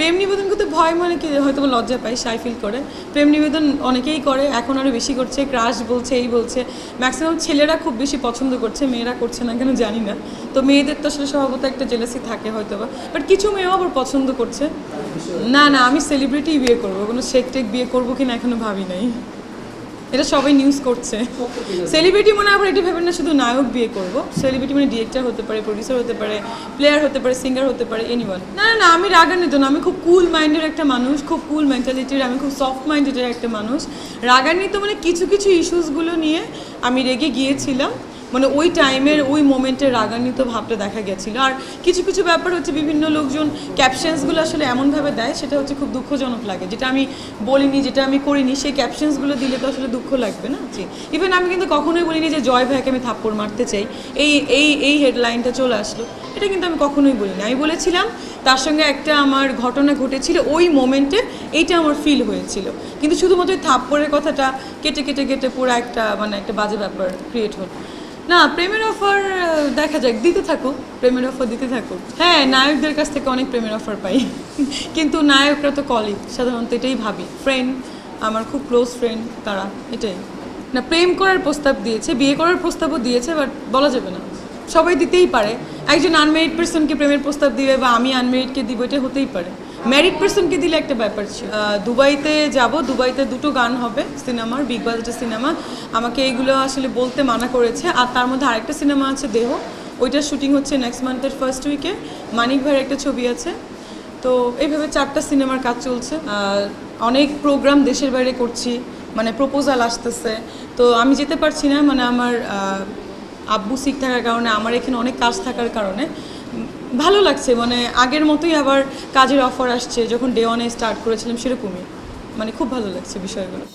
প্রেম নিবেদন করতে ভয় মানে কি হয়তো লজ্জা পাই, শাই ফিল করে। প্রেম নিবেদন অনেকেই করে, এখন আরও বেশি করছে, ক্রাশ বলছে, এই বলছে। ম্যাক্সিমাম ছেলেরা খুব বেশি পছন্দ করছে, মেয়েরা করছে না কেন জানি না। তো মেয়েদের তো আসলে স্বভাবত একটা জেলাসি থাকে হয়তো বা, বাট কিছু মেয়েও আবার পছন্দ করছে। না না, আমি সেলিব্রিটি বিয়ে করবো, কোনো শেক টেক বিয়ে করবো কিনা এখনো ভাবি নাই। এটা সবাই নিউজ করছে। সেলিব্রিটি মানে আবার এটা ভেবেন না শুধু নায়ক বিয়ে করবো। সেলিব্রিটি মানে ডিরেক্টর হতে পারে, প্রডিউসার হতে পারে, প্লেয়ার হতে পারে, সিঙ্গার হতে পারে, এনিওয়ান। না না না, আমি রাগান্বিত না, আমি খুব কুল মাইন্ডের একটা মানুষ, খুব কুল মেন্টালিটির, আমি খুব সফট মাইন্ডের একটা মানুষ। রাগান্বিত মানে কিছু কিছু ইস্যুসগুলো নিয়ে আমি রেগে গিয়েছিলাম, মানে ওই টাইমের ওই মোমেন্টের রাগান্বিত ভাবটা দেখা গেছিলো। আর কিছু কিছু ব্যাপার হচ্ছে বিভিন্ন লোকজন ক্যাপশনসগুলো আসলে এমনভাবে দেয়, সেটা হচ্ছে খুব দুঃখজনক লাগে। যেটা আমি বলিনি, যেটা আমি করিনি, সেই ক্যাপশনসগুলো দিলে তো আসলে দুঃখ লাগবে না। জি, ইভেন আমি কিন্তু কখনোই বলিনি যে জয় ভাইকে আমি থাপ্পড় মারতে চাই, এই এই এই হেডলাইনটা চলে আসলো, এটা কিন্তু আমি কখনোই বলিনি। আমি বলেছিলাম তার সঙ্গে একটা আমার ঘটনা ঘটেছিল, ওই মোমেন্টে এইটা আমার ফিল হয়েছিল। কিন্তু শুধুমাত্র থাপ্পড়ের কথাটা কেটে কেটে কেটে পুরো একটা মানে একটা বাজে ব্যাপার ক্রিয়েট হলো। না, প্রেমের অফার দেখা যাক, দিতে থাকুক, প্রেমের অফার দিতে থাকুক। হ্যাঁ, নায়কদের কাছ থেকে অনেক প্রেমের অফার পাই, কিন্তু নায়করা তো কলিগ, সাধারণত এটাই ভাবি, ফ্রেন্ড, আমার খুব ক্লোজ ফ্রেন্ড তারা, এটাই। না, প্রেম করার প্রস্তাব দিয়েছে, বিয়ে করার প্রস্তাবও দিয়েছে, বাট বলা যাবে না, সবাই দিতেই পারে। একজন আনমেরিড পার্সনকে প্রেমের প্রস্তাব দিবে বা আমি আনমেরিডকে দিব, এটা হতেই পারে। ম্যারিড পার্সনকে দিলে একটা ব্যাপার ছিল। দুবাইতে যাব, দুবাইতে 2টো গান হবে সিনেমার, বিগ বাজেটের সিনেমা। আমাকে এইগুলো আসলে বলতে মানা করেছে। আর তার মধ্যে আরেকটা সিনেমা আছে দেহ, ওইটার শুটিং হচ্ছে নেক্সট মান্থের ফার্স্ট উইকে। মানিক ভাইয়ের একটা ছবি আছে। তো এইভাবে 4টা সিনেমার কাজ চলছে। অনেক প্রোগ্রাম দেশের বাইরে করছি, মানে প্রপোজাল আসতেছে। তো আমি যেতে পারছি না, মানে আমার আব্বু সিক থাকার কারণে, আমার এখানে অনেক কাজ থাকার কারণে। ভালো লাগছে, মানে আগের মতোই আবার কাজের অফার আসছে, যখন ডে ওয়ানে স্টার্ট করেছিলাম সেরকমই, মানে খুব ভালো লাগছে বিষয়গুলো।